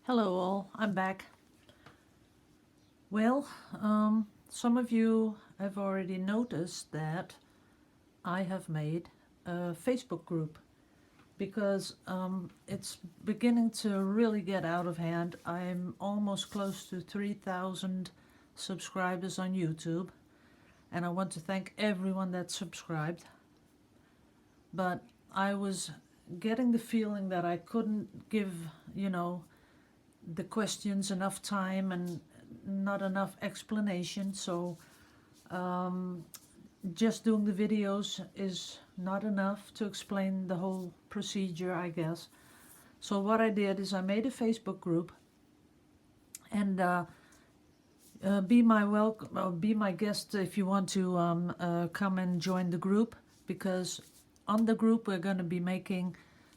Hello all, I'm back. Well, some of you have already noticed that I have made a Facebook group because it's beginning to really get out of hand. I'm almost close to 3,000 subscribers on YouTube, and I want to thank everyone that subscribed. But I was getting the feeling that I couldn't give, the questions enough time and not enough explanation, so just doing the videos is not enough to explain the whole procedure, I guess. So what I did is I made a Facebook group, and be my guest if you want to come and join the group, because on the group we're going to be making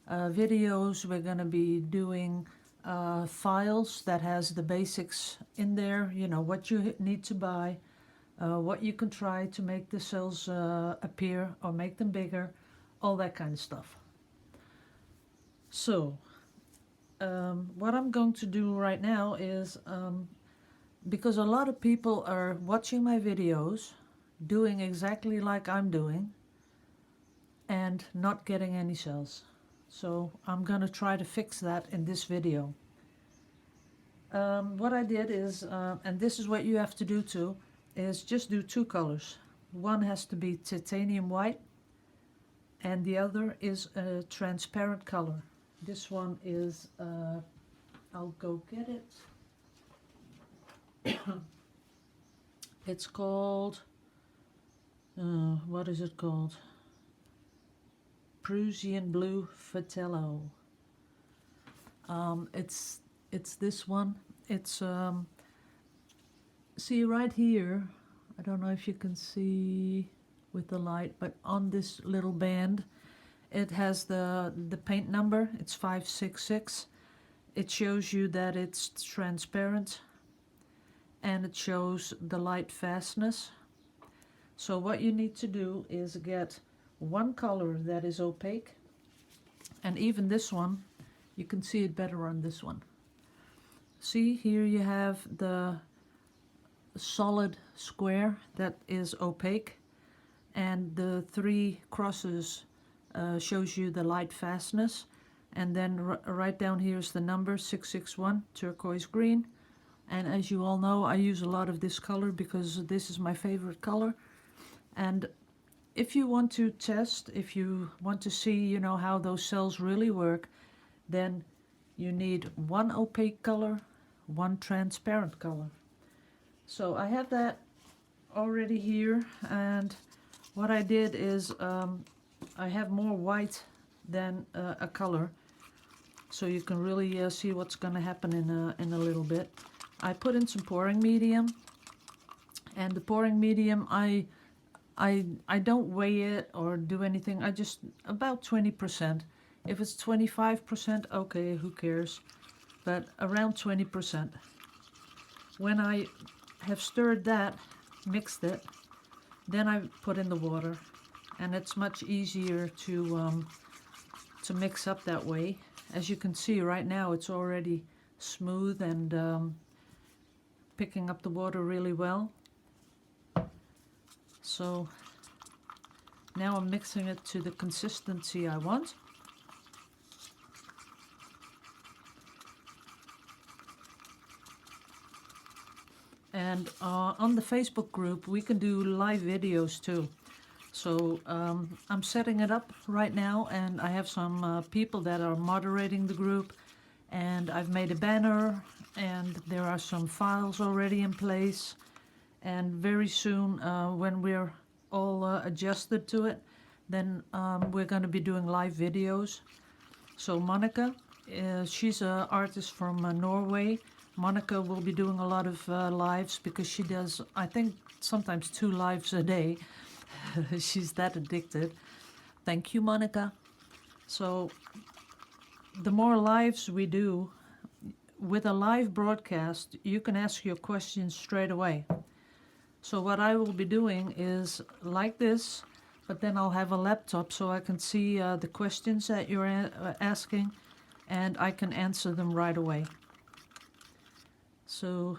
videos. We're going to be doing files that has the basics in there, what you need to buy, what you can try to make the cells appear or make them bigger, all that kind of stuff. So what I'm going to do right now is, because a lot of people are watching my videos, doing exactly like I'm doing, and not getting any cells. So I'm going to try to fix that in this video. What I did is, and this is what you have to do too, is just do two colors. One has to be titanium white, and the other is a transparent color. This one is, I'll go get it. It's called, what is it called? Prussian Blue Fratello. It's this one. It's see right here, I don't know if you can see with the light, but on this little band it has the paint number. It's 566. It shows you that it's transparent, and it shows the light fastness. So what you need to do is get one color that is opaque, and even this one, you can see it better on this one. See, here you have the solid square that is opaque, and the three crosses shows you the light fastness, and then right down here is the number 661, turquoise green. And as you all know, I use a lot of this color because this is my favorite color. And if you want to test, if you want to see, how those cells really work, then you need one opaque color, one transparent color. So I have that already here, and what I did is I have more white than a color, so you can really see what's going to happen in a little bit. I put in some pouring medium, and the pouring medium, I don't weigh it or do anything. I just about 20%. If it's 25%, okay, who cares? But around 20%. When I have stirred that, mixed it, then I put in the water, and it's much easier to mix up that way. As you can see right now, it's already smooth and picking up the water really well. So now I'm mixing it to the consistency I want. And on the Facebook group, we can do live videos too. So I'm setting it up right now, and I have some people that are moderating the group, and I've made a banner, and there are some files already in place. And very soon, when we're all adjusted to it, then we're going to be doing live videos. So Monica, she's an artist from Norway. Monica will be doing a lot of lives, because she does, I think, sometimes 2 lives a day. She's that addicted. Thank you, Monica. So the more lives we do, with a live broadcast, you can ask your questions straight away. So what I will be doing is like this, but then I'll have a laptop so I can see the questions that you're asking, and I can answer them right away. So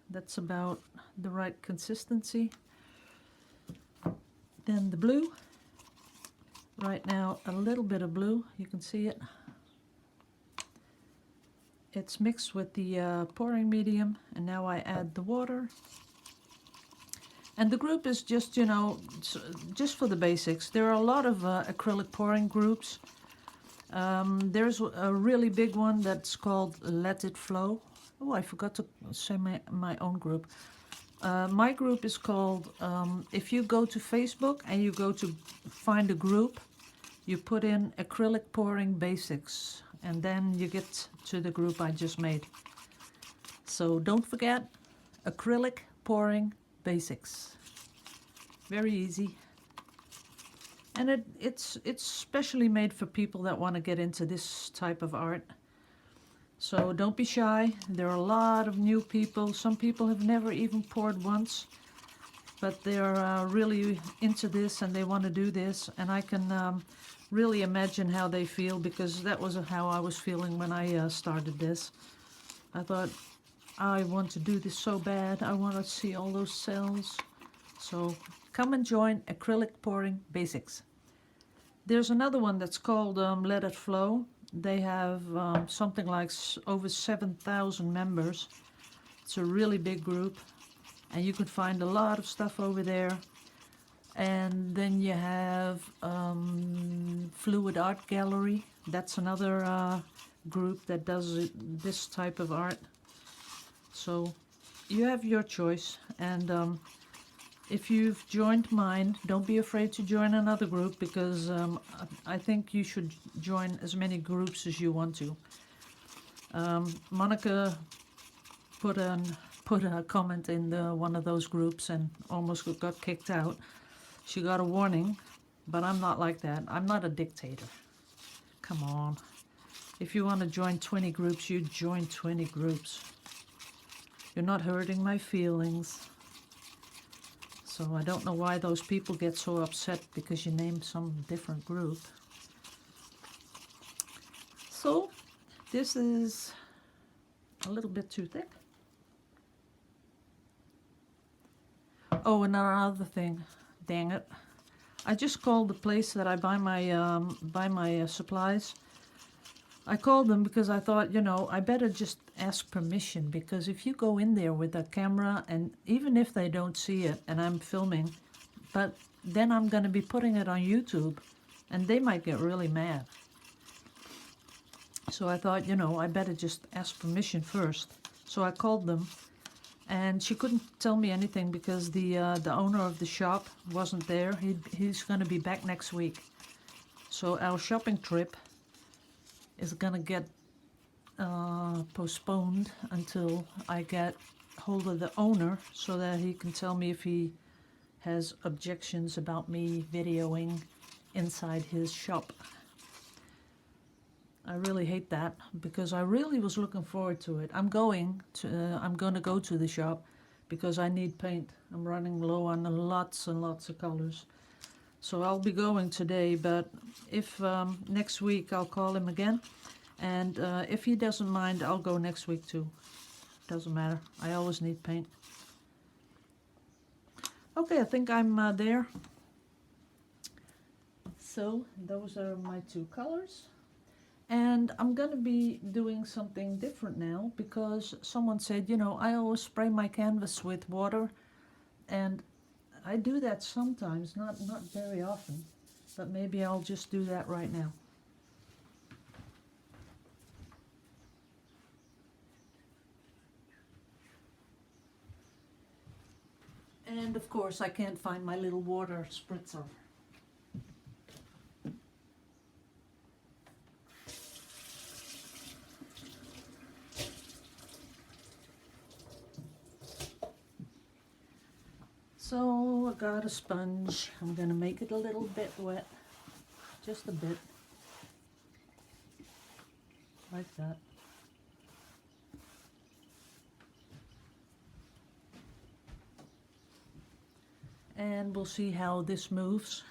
that's about the right consistency. Then the blue. Right now a little bit of blue, you can see it. It's mixed with the pouring medium, and now I add the water. And the group is just, you know, just for the basics. There are a lot of acrylic pouring groups. There's a really big one that's called Let It Flow. Oh, I forgot to say my own group. My group is called, if you go to Facebook and you go to find a group, you put in Acrylic Pouring Basics, and then you get to the group I just made. So don't forget, Acrylic Pouring Basics. Very easy. And it's specially made for people that want to get into this type of art. So don't be shy. There are a lot of new people. Some people have never even poured once, but they're really into this and they want to do this. And I can really imagine how they feel, because that was how I was feeling when I started this. I thought, I want to do this so bad. I want to see all those cells. So come and join Acrylic Pouring Basics. There's another one that's called Let It Flow. They have something like over 7,000 members. It's a really big group, and you can find a lot of stuff over there. And then you have Fluid Art Gallery. That's another group that does this type of art. So you have your choice. And if you've joined mine, don't be afraid to join another group, because I think you should join as many groups as you want to. Monica put a comment in one of those groups and almost got kicked out. She got a warning, but I'm not like that. I'm not a dictator. Come on. If you want to join 20 groups, you join 20 groups. You're not hurting my feelings. So I don't know why those people get so upset because you named some different group. So this is a little bit too thick. Oh, and another thing. Dang it. I just called the place that I buy my supplies. I called them because I thought, you know, I better just ask permission, because if you go in there with a camera, and even if they don't see it and I'm filming, but then I'm going to be putting it on YouTube and they might get really mad. So I thought, you know, I better just ask permission first. So I called them. And she couldn't tell me anything because the owner of the shop wasn't there. He's going to be back next week. So our shopping trip is going to get postponed until I get hold of the owner, so that he can tell me if he has objections about me videoing inside his shop. I really hate that, because I really was looking forward to it. I'm going to go to the shop because I need paint. I'm running low on lots and lots of colors. So I'll be going today, but if next week I'll call him again. And if he doesn't mind, I'll go next week too. Doesn't matter. I always need paint. Okay, I think I'm there. So those are my two colors. And I'm going to be doing something different now, because someone said, you know, I always spray my canvas with water. And I do that sometimes, not very often. But maybe I'll just do that right now. And of course I can't find my little water spritzer. So I got a sponge. I'm going to make it a little bit wet. Just a bit. Like that. And we'll see how this moves.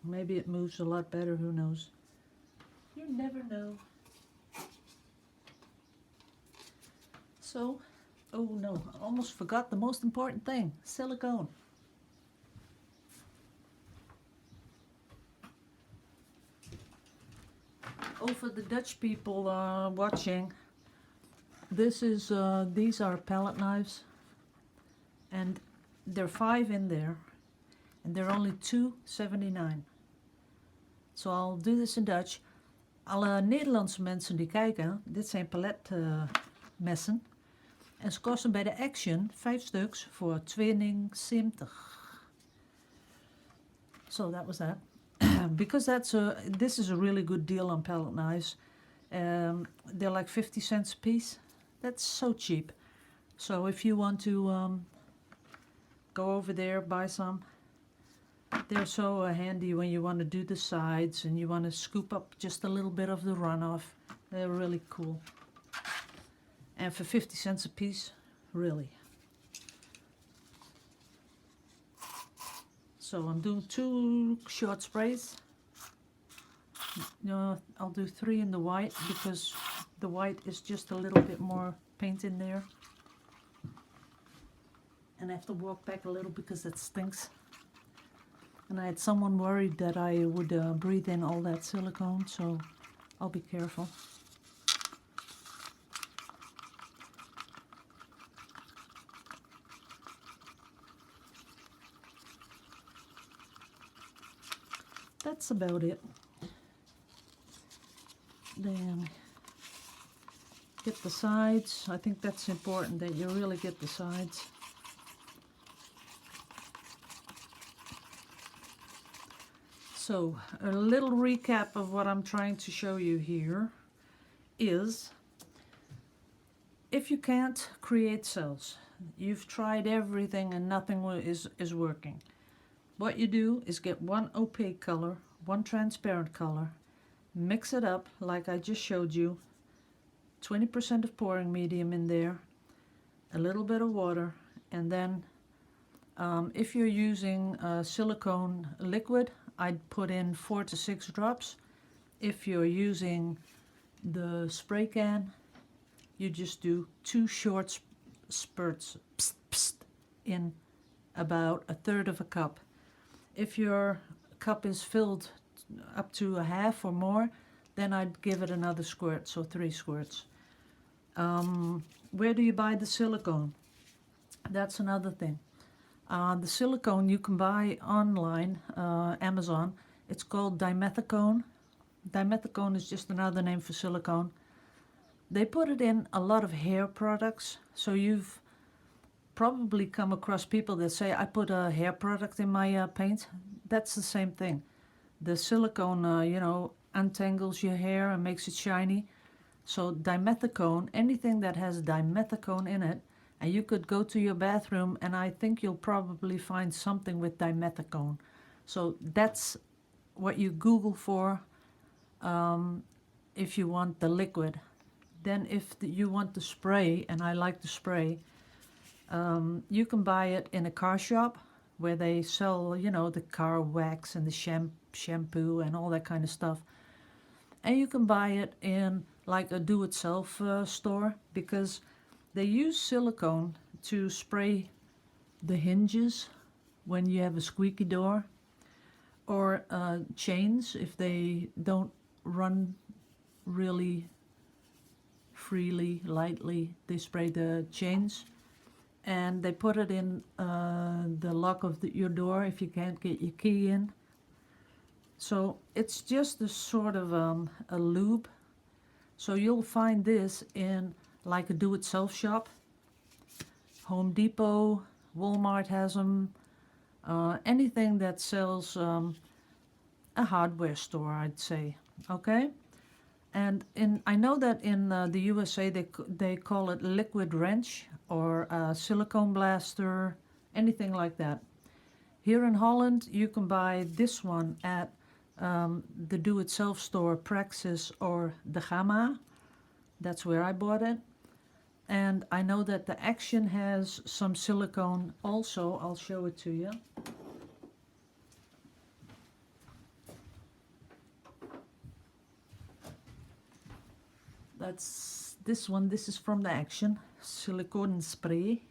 Maybe it moves a lot better, who knows. You never know. So Oh no, I almost forgot the most important thing, silicone. Oh, for the Dutch people watching, these are palette knives, and there are 5 in there, and they're only $2.79. So I'll do this in Dutch. Alle Nederlandse mensen die kijken, dit zijn paletmessen. En ze kosten bij de Action 5 stuks voor 72. So that was that. Because this is a really good deal on palette knives. They're like 50 cents a piece. That's so cheap. So if you want to go over there, buy some. They're so handy when you want to do the sides and you want to scoop up just a little bit of the runoff. They're really cool. And for 50 cents a piece, really. So I'm doing 2 short sprays. No, I'll do 3 in the white because the white is just a little bit more paint in there. And I have to walk back a little because it stinks. And I had someone worried that I would breathe in all that silicone, so I'll be careful. That's about it. Then get the sides. I think that's important that you really get the sides. So a little recap of what I'm trying to show you here is, if you can't create cells, you've tried everything and nothing is working. What you do is get 1 opaque color, 1 transparent color, mix it up like I just showed you, 20% of pouring medium in there, a little bit of water, and then if you're using silicone liquid, I'd put in 4 to 6 drops. If you're using the spray can, you just do 2 short spurts in about 1/3 of a cup. If your cup is filled up to a half or more, then I'd give it another squirt, so 3 squirts. Where do you buy the silicone? That's another thing. The silicone you can buy online, Amazon. It's called dimethicone. Dimethicone is just another name for silicone. They put it in a lot of hair products, so you've probably come across people that say, I put a hair product in my paint. That's the same thing. The silicone, untangles your hair and makes it shiny. So dimethicone, anything that has dimethicone in it, and you could go to your bathroom and I think you'll probably find something with dimethicone. So that's what you Google for if you want the liquid. Then if you want the spray, and I like the spray, you can buy it in a car shop where they sell, the car wax and the shampoo and all that kind of stuff. And you can buy it in like a do-it-self store, because they use silicone to spray the hinges when you have a squeaky door, or chains if they don't run really freely, lightly. They spray the chains and they put it in the lock of your door if you can't get your key in. So it's just a sort of a lube. So you'll find this in like a do-it-self shop. Home Depot, Walmart has them. Anything that sells a hardware store, I'd say. Okay? And I know that in the USA they call it liquid wrench or silicone blaster, anything like that. Here in Holland, you can buy this one at the do-it-self store Praxis or the Gamma. That's where I bought it. And I know that the Action has some silicone also. I'll show it to you. That's this one. This is from the Action silicone spray,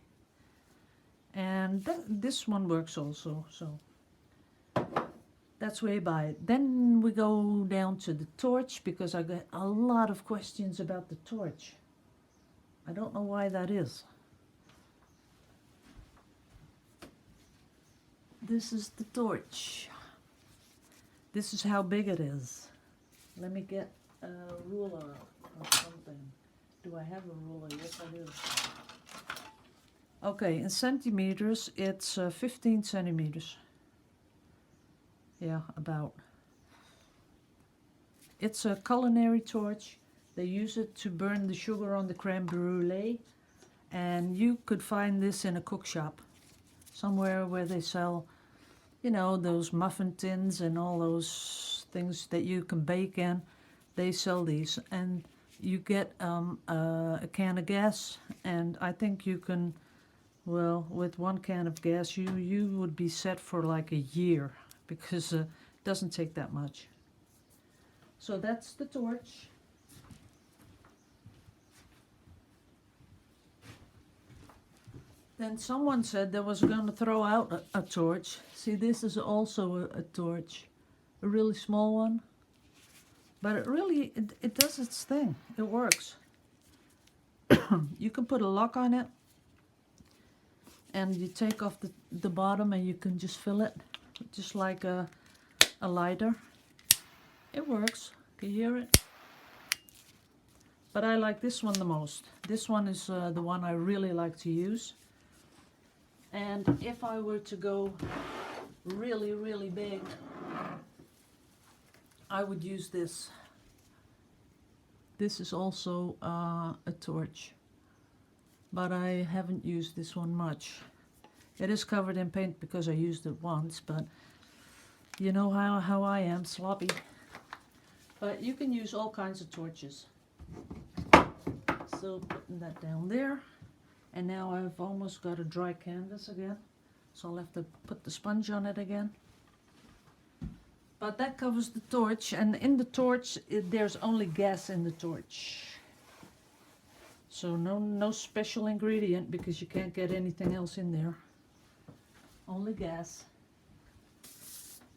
and this one works also. So that's where I buy it. Then we go down to the torch, because I got a lot of questions about the torch. I don't know why that is. This is the torch. This is how big it is. Let me get a ruler or something. Do I have a ruler? Yes, I do. Okay, in centimeters, it's 15 centimeters. Yeah, about. It's a culinary torch. They use it to burn the sugar on the creme brulee. And you could find this in a cook shop. Somewhere where they sell, you know, those muffin tins and all those things that you can bake in. They sell these. And you get a can of gas. And I think you can, well, with one can of gas, you would be set for like a year. Because it doesn't take that much. So that's the torch. Then someone said they was going to throw out a torch. See, this is also a torch. A really small one. But it really, it does its thing. It works. You can put a lock on it. And you take off the bottom and you can just fill it. Just like a lighter. It works. Can you hear it? But I like this one the most. This one is the one I really like to use. And if I were to go really, really big, I would use this. This is also a torch. But I haven't used this one much. It is covered in paint because I used it once, but you know how I am, sloppy. But you can use all kinds of torches. So putting that down there. And now I've almost got a dry canvas again. So I'll have to put the sponge on it again. But that covers the torch. And in the torch, there's only gas in the torch. So no special ingredient, because you can't get anything else in there. Only gas.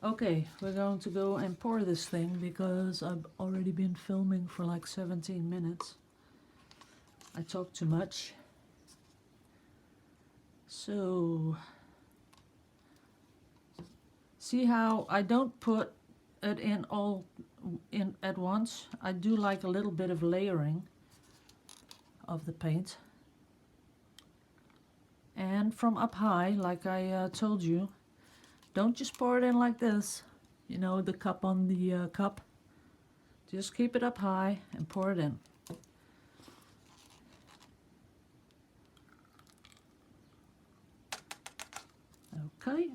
Okay, we're going to go and pour this thing because I've already been filming for like 17 minutes. I talk too much. So, see how I don't put it in all in at once. I do like a little bit of layering of the paint. And from up high, like I told you, don't just pour it in like this. You know, the cup on the cup. Just keep it up high and pour it in. Okay.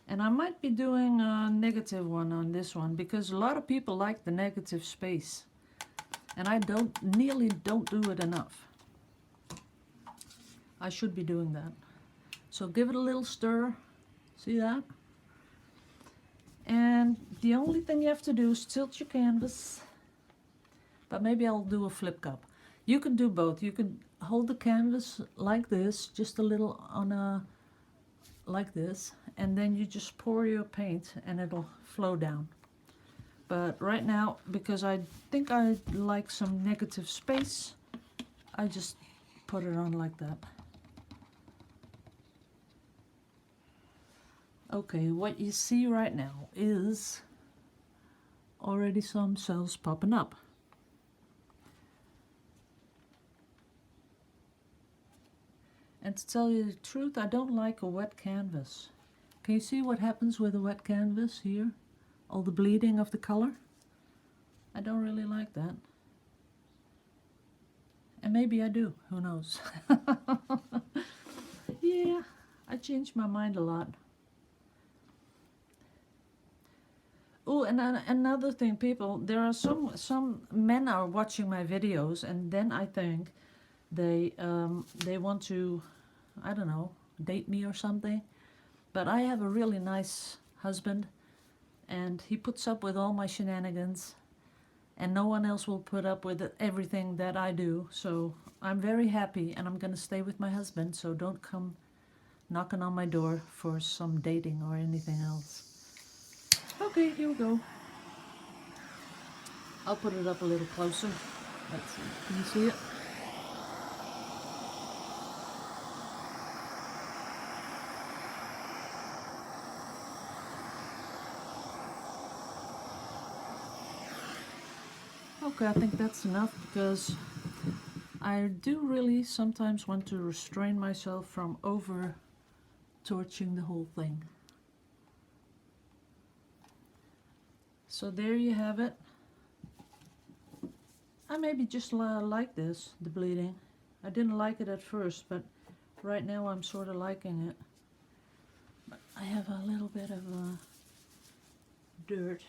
And I might be doing a negative one on this one, because a lot of people like the negative space. And I nearly don't do it enough. I should be doing that. So give it a little stir. See that? And the only thing you have to do is tilt your canvas. But maybe I'll do a flip cup. You can do both. You can hold the canvas like this, just a little on a, like this. And then you just pour your paint and it'll flow down. But right now, because I think I like some negative space, I just put it on like that. Okay, what you see right now is already some cells popping up. And to tell you the truth, I don't like a wet canvas. Can you see what happens with a wet canvas here? All the bleeding of the color? I don't really like that. And maybe I do, who knows? Yeah, I change my mind a lot. Oh, and another thing, people, there are some men are watching my videos, and then I think they want to, I don't know, date me or something. But I have a really nice husband, and he puts up with all my shenanigans. and no one else will put up with everything that I do. So I'm very happy, and I'm going to stay with my husband, so don't come knocking on my door for some dating or anything else. Okay, here we go. I'll put it up a little closer. Let's see. Can you see it? Okay, I think that's enough, because I do really sometimes want to restrain myself from over torching the whole thing. So there you have it. I maybe just like this, the bleeding. I didn't like it at first, but right now I'm sort of liking it. But I have a little bit of dirt.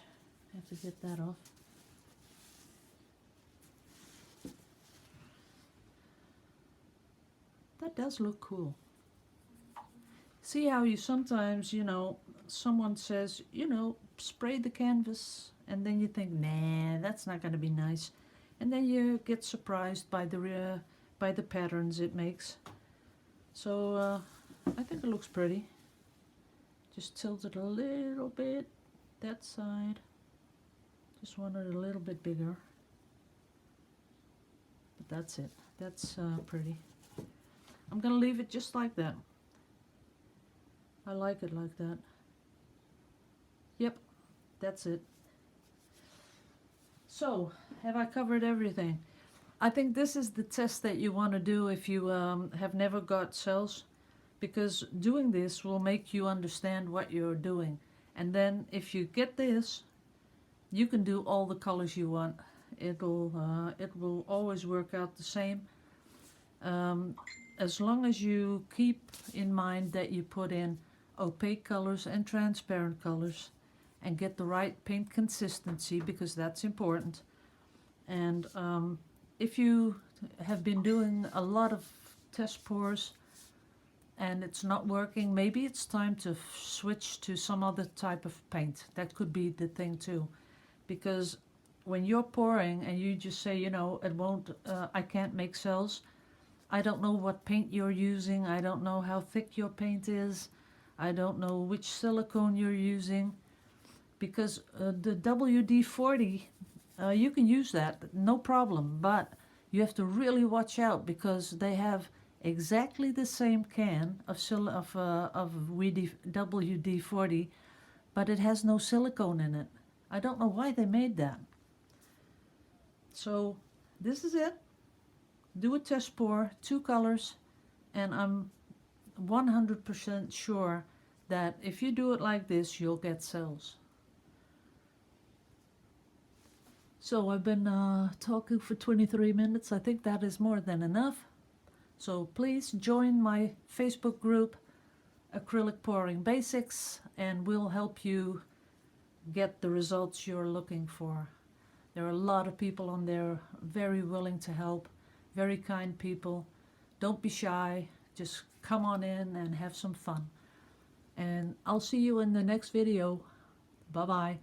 I have to get that off. That does look cool. See how you sometimes, someone says, spray the canvas, and then you think, nah, that's not going to be nice. And then you get surprised by the patterns it makes. So I think it looks pretty. Just tilt it a little bit, that side. Just want it a little bit bigger. But that's it. That's pretty. I'm going to leave it just like that. I like it like that. Yep, that's it. So, have I covered everything? I think this is the test that you want to do if you have never got cells, because doing this will make you understand what you're doing. And then if you get this, you can do all the colors you want. It will always work out the same. As long as you keep in mind that you put in opaque colors and transparent colors and get the right paint consistency, because that's important. And if you have been doing a lot of test pours and it's not working, maybe it's time to switch to some other type of paint. That could be the thing too, because when you're pouring and you just say, it won't, I can't make cells, I don't know what paint you're using, I don't know how thick your paint is, I don't know which silicone you're using, because the WD-40, you can use that, no problem, but you have to really watch out, because they have exactly the same can of WD-40, but it has no silicone in it. I don't know why they made that. So this is it. Do a test pour, 2 colors, and I'm 100% sure that if you do it like this, you'll get cells. So I've been talking for 23 minutes. I think that is more than enough. So please join my Facebook group, Acrylic Pouring Basics, and we'll help you get the results you're looking for. There are a lot of people on there very willing to help, very kind people. Don't be shy. Just come on in and have some fun. And I'll see you in the next video. Bye-bye.